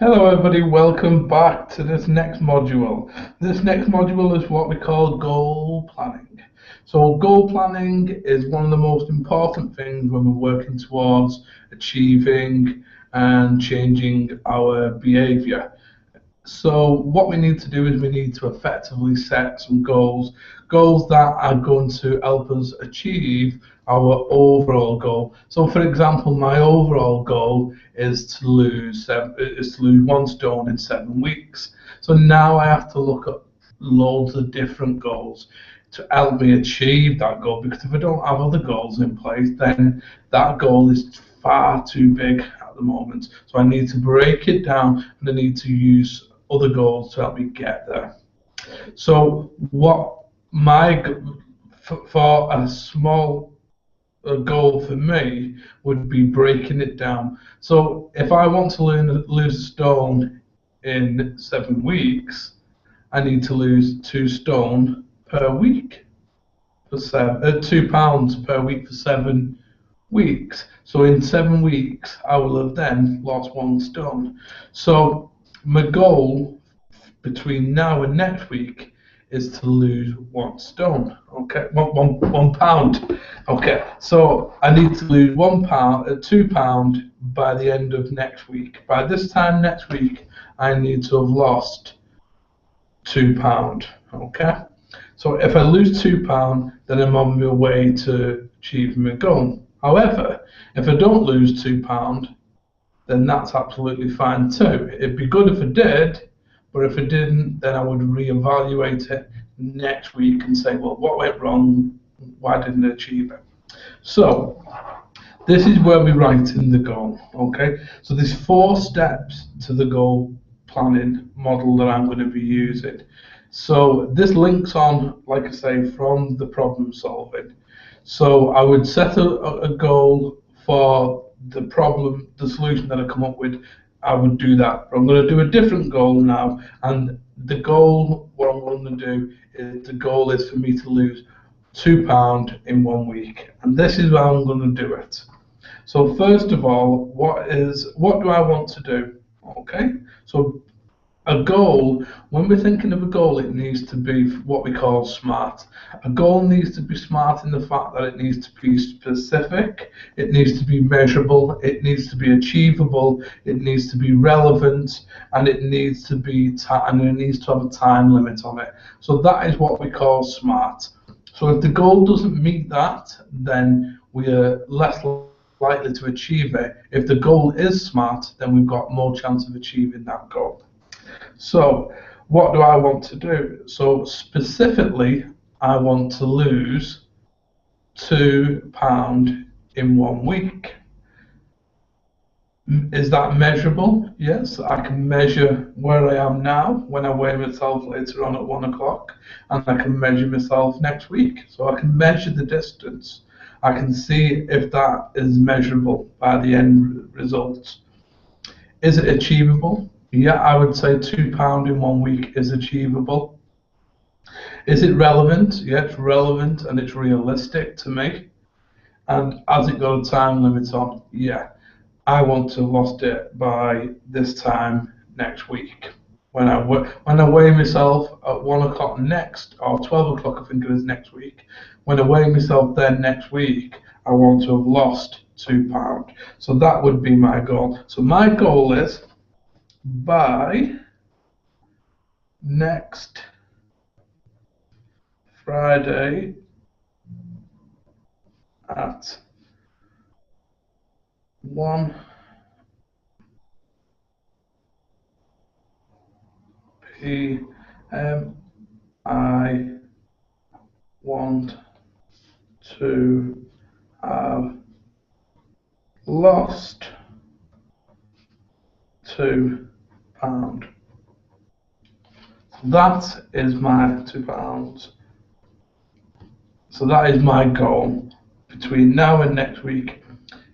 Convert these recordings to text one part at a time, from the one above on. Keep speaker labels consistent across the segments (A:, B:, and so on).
A: Hello everybody, welcome back to this next module. This next module is what we call goal planning. So goal planning is one of the most important things when we're working towards achieving and changing our behavior. So what we need to do is we need to effectively set some goals that are going to help us achieve our overall goal. So for example, my overall goal is to lose 1 stone in 7 weeks. So now I have to look at loads of different goals to help me achieve that goal, because if I don't have other goals in place, then that goal is far too big at the moment. So I need to break it down and I need to use other goals to help me get there. So what for a small goal for me would be breaking it down. So if I want to lose a stone in 7 weeks, I need to lose 2 stone per week for 2 pounds per week for 7 weeks. So in 7 weeks, I will have then lost 1 stone. So my goal between now and next week is to lose 1 stone. Okay, one pound. Okay, so I need to lose 1 pound, 2 pound by the end of next week. By this time next week, I need to have lost 2 pound. Okay, so if I lose 2 pound, then I'm on my way to achieving my goal. However, if I don't lose 2 pound, then that's absolutely fine too. It'd be good if I did, but if I didn't, then I would reevaluate it next week and say, well, what went wrong? Why didn't I achieve it? So this is where we write in the goal. Okay, so there's 4 steps to the goal planning model that I'm going to be using. So this links on, like I say, from the problem solving. So I would set a goal for the solution that I come up with. I would do that. But I'm going to do a different goal now, and the goal, what I'm going to do is the goal is for me to lose 2 pound in 1 week, and this is how I'm going to do it. So first of all, what do I want to do? Okay, so a goal, when we're thinking of a goal, it needs to be what we call SMART. A goal needs to be smart in the fact that it needs to be specific, it needs to be measurable, it needs to be achievable, it needs to be relevant, and it needs to be and it needs to have a time limit on it. So that is what we call SMART. So if the goal doesn't meet that, then we are less likely to achieve it. If the goal is SMART, then we've got more chance of achieving that goal. So what do I want to do? So specifically, I want to lose 2 pound in 1 week. Is that measurable? Yes, I can measure where I am now when I weigh myself later on at 1 o'clock, and I can measure myself next week. So I can measure the distance. I can see if that is measurable by the end results. Is it achievable? Yeah, I would say 2 pound in 1 week is achievable. Is it relevant? Yeah, it's relevant and it's realistic to me. And has it got a time limit on? Yeah, I want to have lost it by this time next week. When I weigh myself at 1 o'clock next, or 12 o'clock, I think it is next week. When I weigh myself then next week, I want to have lost 2 pound. So that would be my goal. So my goal is by next Friday at 1 p.m. I want to have lost 2 pound. That is my 2 pounds. So that is my goal between now and next week.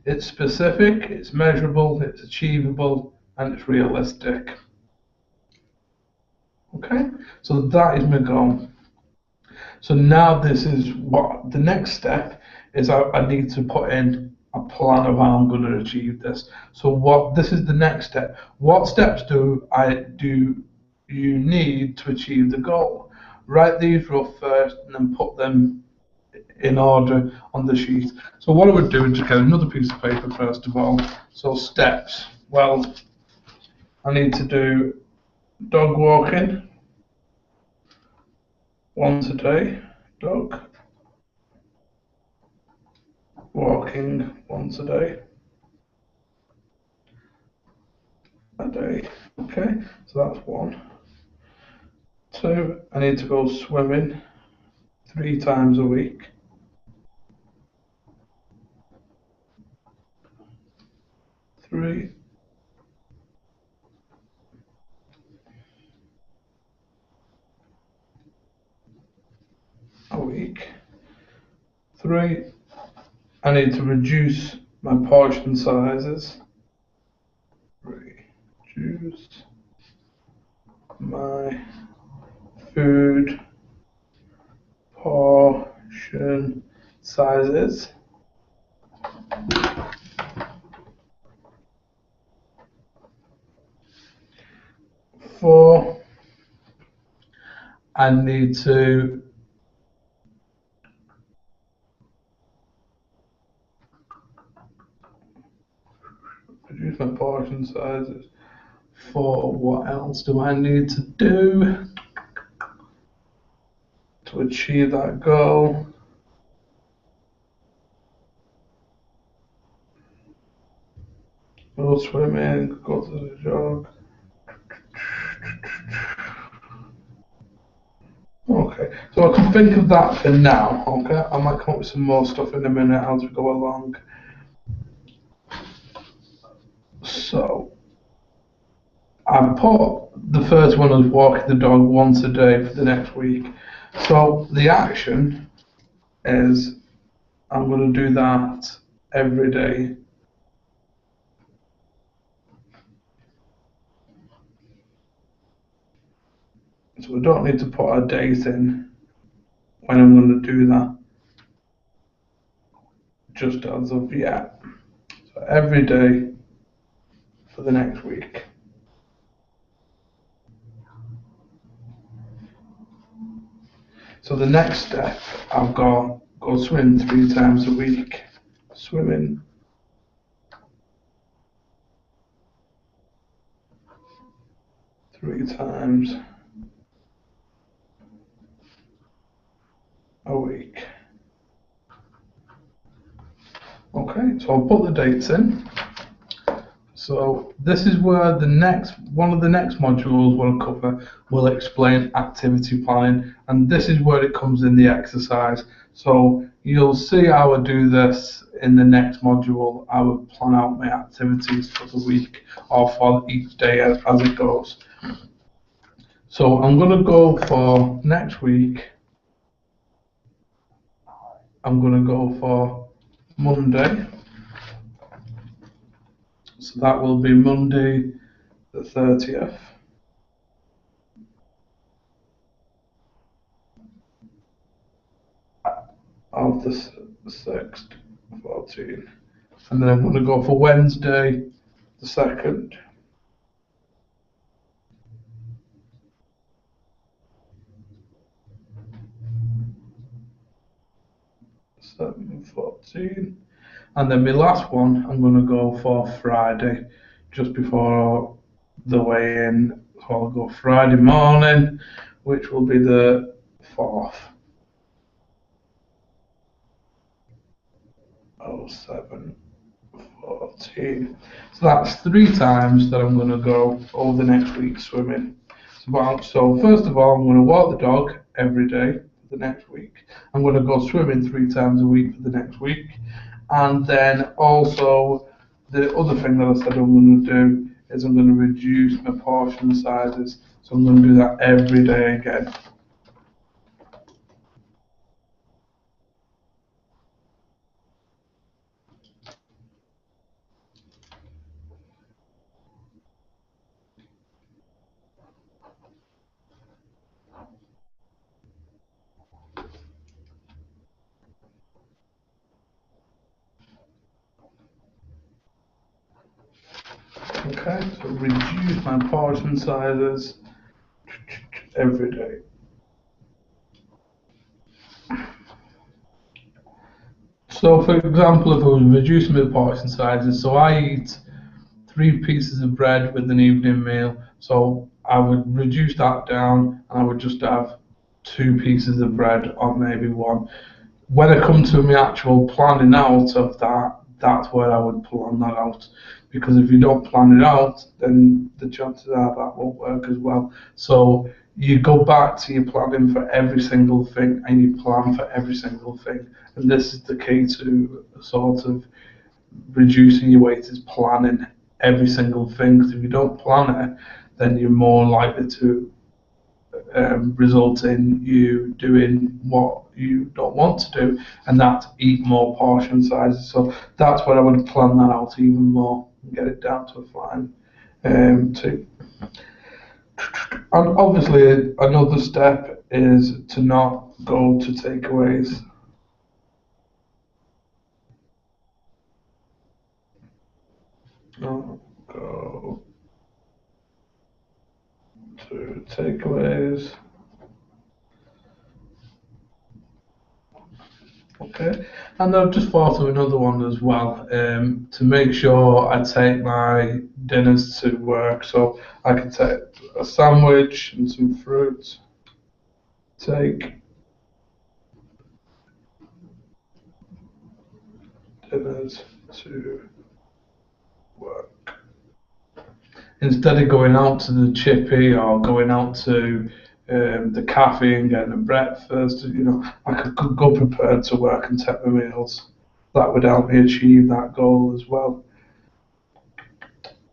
A: It's specific, it's measurable, it's achievable, and it's realistic. Okay, so that is my goal. So now this is what the next step is. I need to put in a plan of how I'm going to achieve this. So this is the next step. What steps do you need to achieve the goal? Write these rough first and then put them in order on the sheet. So what I would do is just get another piece of paper first of all. So steps. Well, I need to do dog walking once a day. Dog walking once a day. A day. Okay, so that's one. Two, I need to go swimming 3 times a week. Three. A week. Three, I need to reduce my portion sizes. Reduce my food portion sizes. 4, I need to reduce my portion sizes. 4, what else do I need to do to achieve that goal? Go swimming, go to the jog. Okay, so I can think of that for now. Okay, I might come up with some more stuff in a minute as we go along. So I put the first one as walking the dog once a day for the next week. So the action is I'm going to do that every day. So I don't need to put a date in when I'm going to do that, just as of yet. So every day for the next week. So the next step, I've got go swim 3 times a week. Swimming 3 times a week. Okay, so I'll put the dates in. So this is where one of the next modules we'll cover will explain activity planning, and this is where it comes in the exercise. So you'll see how I do this in the next module. I will plan out my activities for the week or for each day as it goes. So I'm going to go for next week. I'm going to go for Monday. So that will be Monday the 30th. Of the 6th, 14. And then I'm going to go for Wednesday the 2nd. 7, 14. And then my last one, I'm going to go for Friday, just before the weigh-in. So I'll go Friday morning, which will be the 4th. 07, 14. So that's 3 times that I'm going to go over the next week swimming. So first of all, I'm going to walk the dog every day for the next week. I'm going to go swimming 3 times a week for the next week. And then also the other thing that I said I'm going to do is I'm going to reduce my portion sizes. So I'm going to do that every day again. Okay, so reduce my portion sizes every day. So, for example, if I was reducing my portion sizes, so I eat 3 pieces of bread with an evening meal, so I would reduce that down and I would just have 2 pieces of bread or maybe one. When it comes to my actual planning out of that, that's where I would plan that out. Because if you don't plan it out, then the chances are that won't work as well. So you go back to your planning for every single thing and you plan for every single thing. And this is the key to sort of reducing your weight, is planning every single thing. Because if you don't plan it, then you're more likely to result in you doing what you don't want to do, and that's eat more portion sizes. So that's where I would plan that out even more and get it down to a fine two. And obviously, another step is to not go to takeaways. Not go to takeaways. Okay, and I've just thought of another one as well, to make sure I take my dinners to work. So I can take a sandwich and some fruit, take dinners to work. Instead of going out to the chippy or going out to the cafe and getting a breakfast, I could go prepared to work and take my meals. That would help me achieve that goal as well.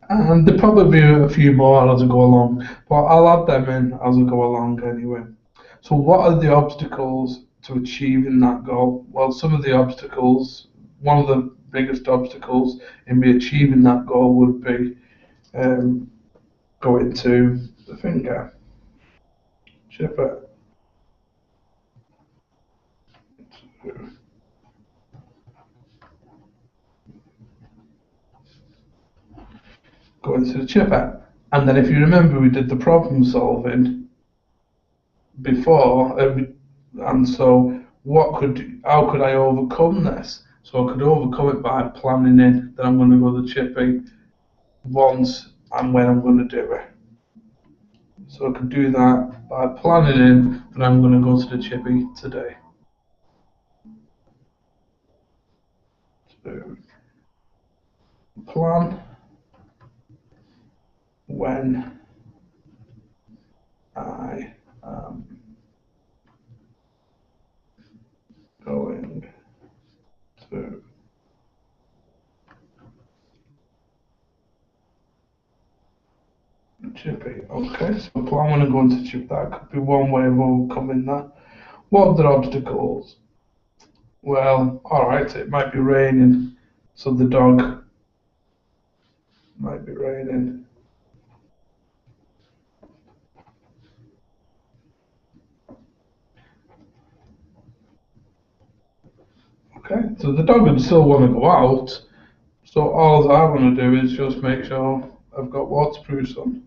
A: And there'll probably be a few more as I go along, but I'll add them in as I go along anyway. So, what are the obstacles to achieving that goal? Well, some of the obstacles, one of the biggest obstacles in me achieving that goal would be um, going to the finger, chip it, going to the chipper. And then, if you remember, we did the problem solving before, and so how could I overcome this? So I could overcome it by planning in that I'm going to go to the chippy once and when I'm going to do it. So I could do that by planning in that I'm going to go to the chippy today. So plan when I am going to chippy. Okay, so plan when I'm going to chippy. That could be one way of overcoming that. What other obstacles? Well, alright, it might be raining, so the dog might be raining. Okay, so the dog would still want to go out, so all I want to do is just make sure I've got waterproofs on.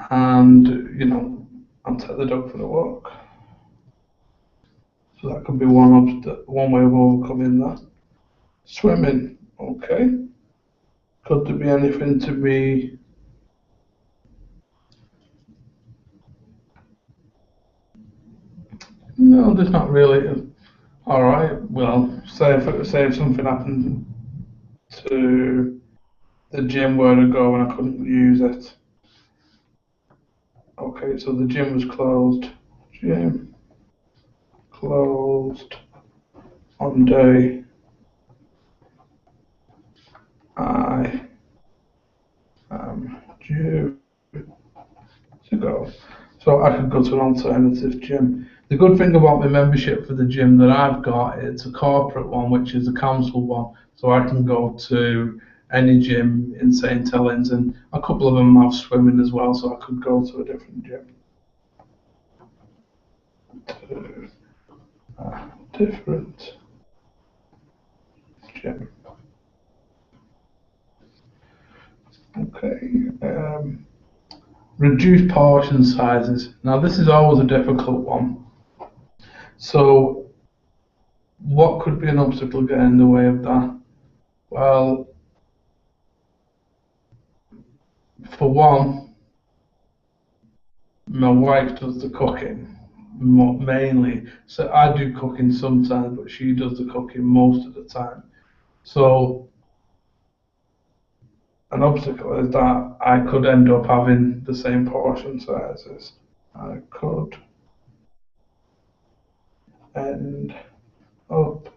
A: And, and take the dog for a walk. So that could be one way of overcoming that. Swimming, okay. Could there be anything to be? No, there's not really. All right. Well, say if something happened to the gym where I go and I couldn't use it. Okay, so the gym was closed. Gym closed on day I am due to go. So I could go to an alternative gym. The good thing about my membership for the gym that I've got, it's a corporate one, which is a council one. So I can go to any gym in St Helens, and a couple of them have swimming as well, so I could go to a different gym. different gym. Okay. Reduce portion sizes. Now this is always a difficult one. So what could be an obstacle getting in the way of that? Well, for one, my wife does the cooking mainly. So I do cooking sometimes, but she does the cooking most of the time. So an obstacle is that I could end up having the same portion sizes. I could end up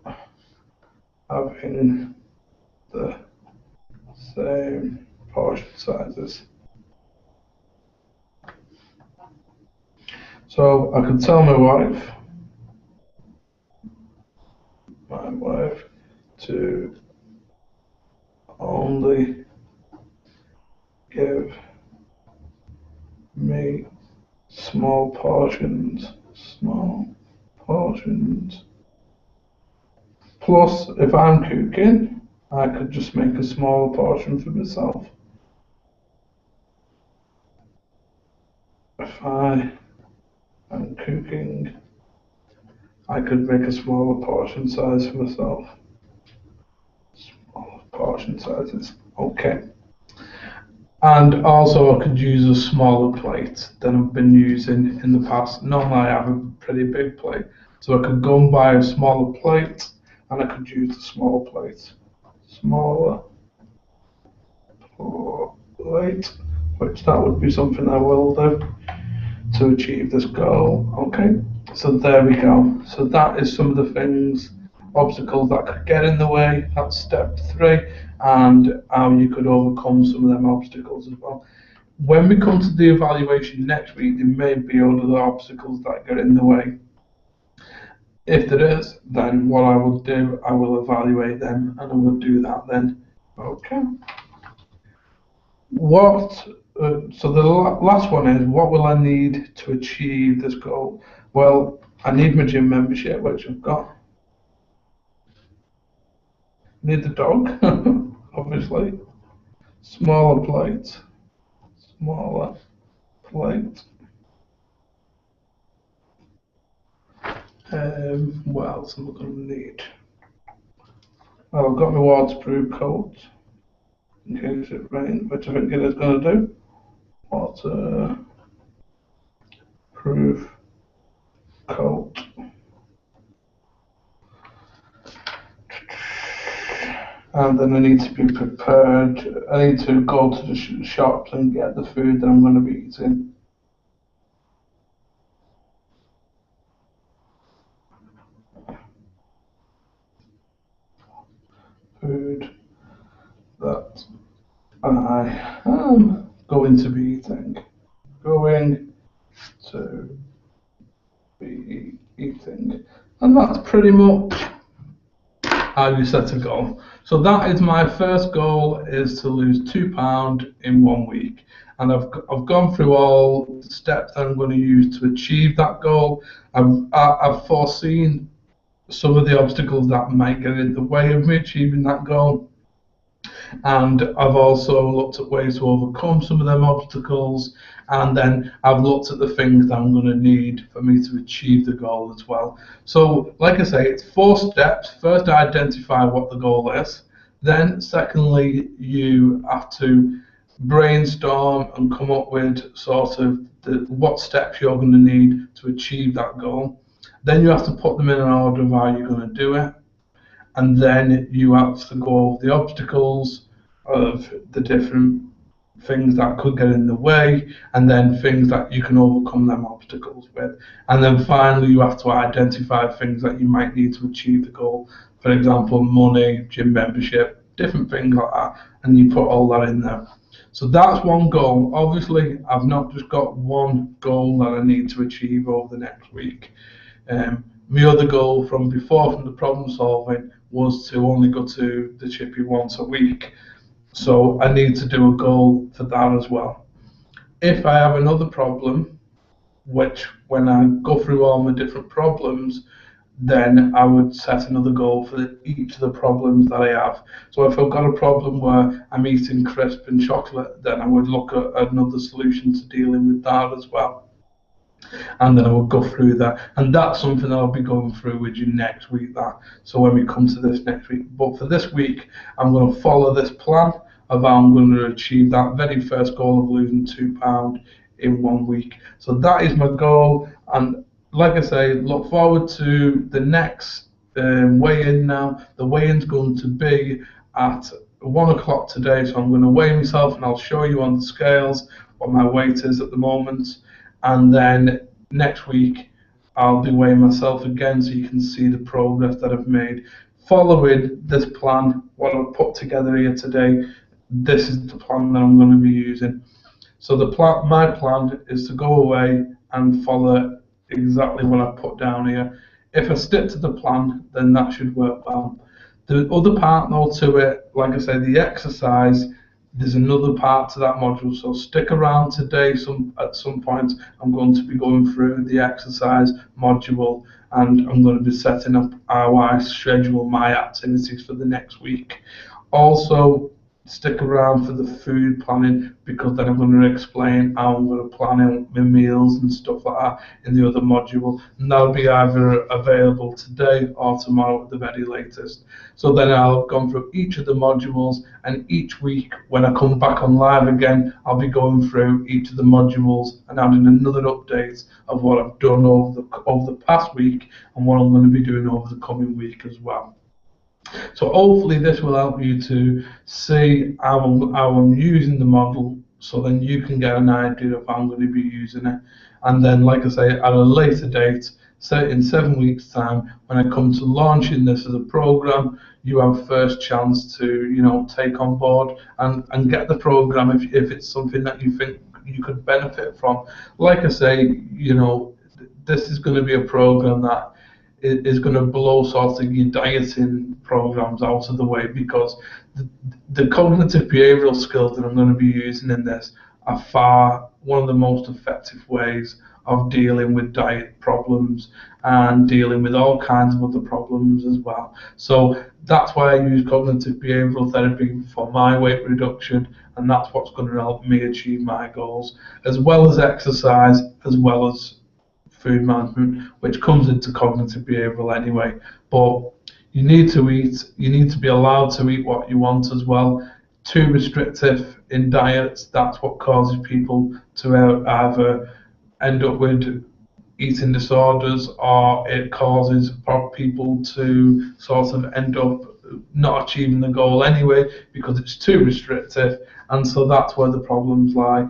A: having the same portion sizes. So I could tell my wife to only give me small portions. Plus, if I'm cooking, I could just make a smaller portion for myself. If I am cooking, I could make a smaller portion size for myself. Smaller portion sizes. Okay. And also I could use a smaller plate than I've been using in the past. Normally I have a pretty big plate. So I could go and buy a smaller plate and I could use the smaller plate. Smaller plate, which that would be something I will do to achieve this goal. Okay, so there we go. So that is some of the things, obstacles that could get in the way. That's step 3, and how you could overcome some of them obstacles as well. When we come to the evaluation next week, there may be other obstacles that get in the way. If there is, then what I will do, I will evaluate them, and I will do that then. Okay. So the last one is, what will I need to achieve this goal? Well, I need my gym membership, which I've got. Need the dog, obviously. Smaller plate. What else am I going to need? Well, I've got my waterproof coat in case it rains, which I think it is going to do. Waterproof coat. And then I need to be prepared. I need to go to the shops and get the food that I'm going to be eating. Food that I am going to be eating. And that's pretty much how you set a goal. So that is my first goal, is to lose £2 in 1 week. And I've gone through all the steps that I'm going to use to achieve that goal. I've foreseen some of the obstacles that might get in the way of me achieving that goal. And I've also looked at ways to overcome some of them obstacles, and then I've looked at the things that I'm going to need for me to achieve the goal as well. So like I say, it's 4 steps. First, identify what the goal is. Then secondly, you have to brainstorm and come up with sort of what steps you're going to need to achieve that goal. Then you have to put them in an order of how you're going to do it. And then you have to go over the obstacles of the different things that could get in the way, and then things that you can overcome them obstacles with. And then finally, you have to identify things that you might need to achieve the goal. For example, money, gym membership, different things like that, and you put all that in there. So that's one goal. Obviously, I've not just got one goal that I need to achieve over the next week. My other goal from before, from the problem solving, was to only go to the chippy once a week. So I need to do a goal for that as well. If I have another problem, which when I go through all my different problems, then I would set another goal for each of the problems that I have. So if I've got a problem where I'm eating crisp and chocolate, then I would look at another solution to dealing with that as well. And then I would go through that. And that's something that I'll be going through with you next week. So when we come to this next week. But for this week, I'm going to follow this plan of how I'm going to achieve that very first goal of losing £2 in 1 week. So that is my goal. And like I say, look forward to the next weigh-in now. The weigh-in's going to be at 1 o'clock today. So I'm going to weigh myself and I'll show you on the scales what my weight is at the moment. And then next week, I'll be weighing myself again so you can see the progress that I've made. Following this plan, what I've put together here today, this is the plan that I'm going to be using. So my plan is to go away and follow exactly what I put down here. If I stick to the plan, then that should work well. The other part though to it, like I say, the exercise, there's another part to that module, so stick around today. At some point I'm going to be going through the exercise module, and I'm going to be setting up how I schedule my activities for the next week. Also, stick around for the food planning, because then I'm going to explain how I'm going to plan out my meals and stuff like that in the other module, and that'll be either available today or tomorrow at the very latest. So then I'll have gone through each of the modules, and each week when I come back on live again, I'll be going through each of the modules and adding another update of what I've done over the past week and what I'm going to be doing over the coming week as well. So hopefully this will help you to see how I'm using the model, so then you can get an idea of how I'm going to be using it. And then, like I say, at a later date, say in 7 weeks' time, when I come to launching this as a program, you have first chance to take on board and get the program if it's something that you think you could benefit from. Like I say, this is going to be a program that is going to blow sort of your dieting programs out of the way, because the cognitive behavioral skills that I'm going to be using in this are one of the most effective ways of dealing with diet problems and dealing with all kinds of other problems as well. So that's why I use cognitive behavioral therapy for my weight reduction, and that's what's going to help me achieve my goals, as well as exercise, as well as food management, which comes into cognitive behavioral anyway. But you need to eat, you need to be allowed to eat what you want as well. Too restrictive in diets, that's what causes people to either end up with eating disorders, or it causes people to sort of end up not achieving the goal anyway because it's too restrictive, and so that's where the problems lie.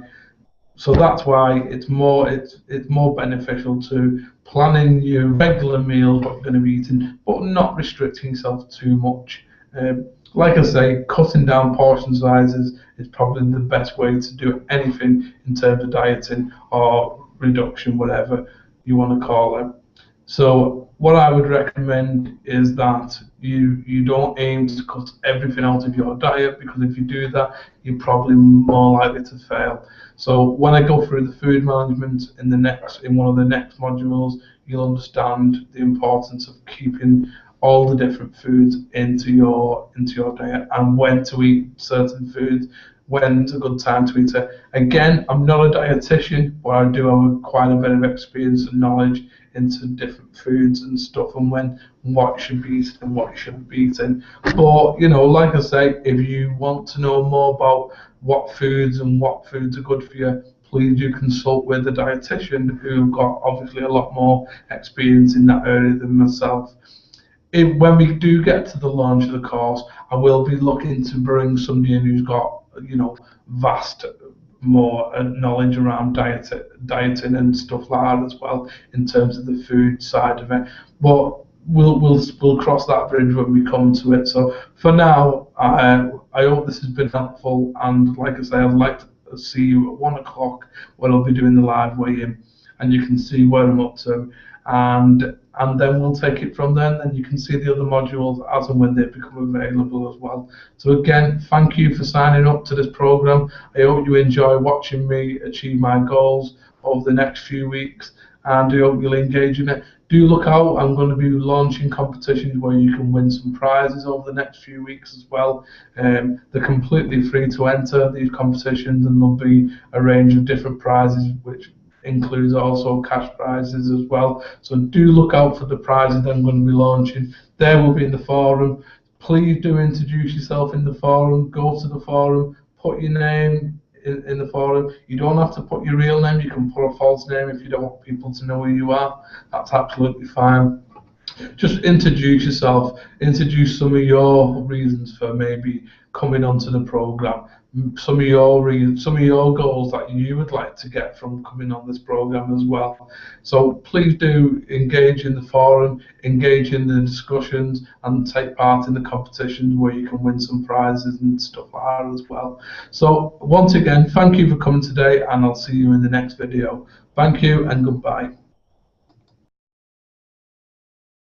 A: So that's why it's more beneficial to planning your regular meals, what you're going to be eating, but not restricting yourself too much. Like I say, cutting down portion sizes is probably the best way to do anything in terms of dieting or reduction, whatever you want to call it. So what I would recommend is that you don't aim to cut everything out of your diet, because if you do that, you're probably more likely to fail. So when I go through the food management in one of the next modules, you'll understand the importance of keeping all the different foods into your diet, and when to eat certain foods, when's a good time to eat it. Again, I'm not a dietitian, but I do have quite a bit of experience and knowledge into different foods and stuff, and what should be eaten and what you shouldn't be eating. But like I say, if you want to know more about what foods are good for you, please do consult with a dietitian who've got obviously a lot more experience in that area than myself. When we do get to the launch of the course, I will be looking to bring somebody in who's got vast more knowledge around dieting and stuff like that as well, in terms of the food side of it. But we'll cross that bridge when we come to it. So for now, I hope this has been helpful, and like I say, I'd like to see you at 1 o'clock when I'll be doing the live weigh-in, and you can see where I'm up to, and then we'll take it from there, and then you can see the other modules as and when they become available as well. So again, thank you for signing up to this program. I hope you enjoy watching me achieve my goals over the next few weeks, and I hope you'll engage in it. do look out. I'm going to be launching competitions where you can win some prizes over the next few weeks as well. They're completely free to enter these competitions, and there'll be a range of different prizes, which includes also cash prizes as well. So do look out for the prizes that I'm going to be launching. They will be in the forum. Please do introduce yourself in the forum. Go to the forum, put your name in the forum. You don't have to put your real name. You can put a false name if you don't want people to know who you are. That's absolutely fine. Just introduce yourself, introduce some of your reasons for maybe coming onto the program, some of your reasons, some of your goals that you would like to get from coming on this program as well. So please do engage in the forum, engage in the discussions, and take part in the competitions where you can win some prizes and stuff like that as well. So once again, thank you for coming today, and I'll see you in the next video. Thank you and goodbye.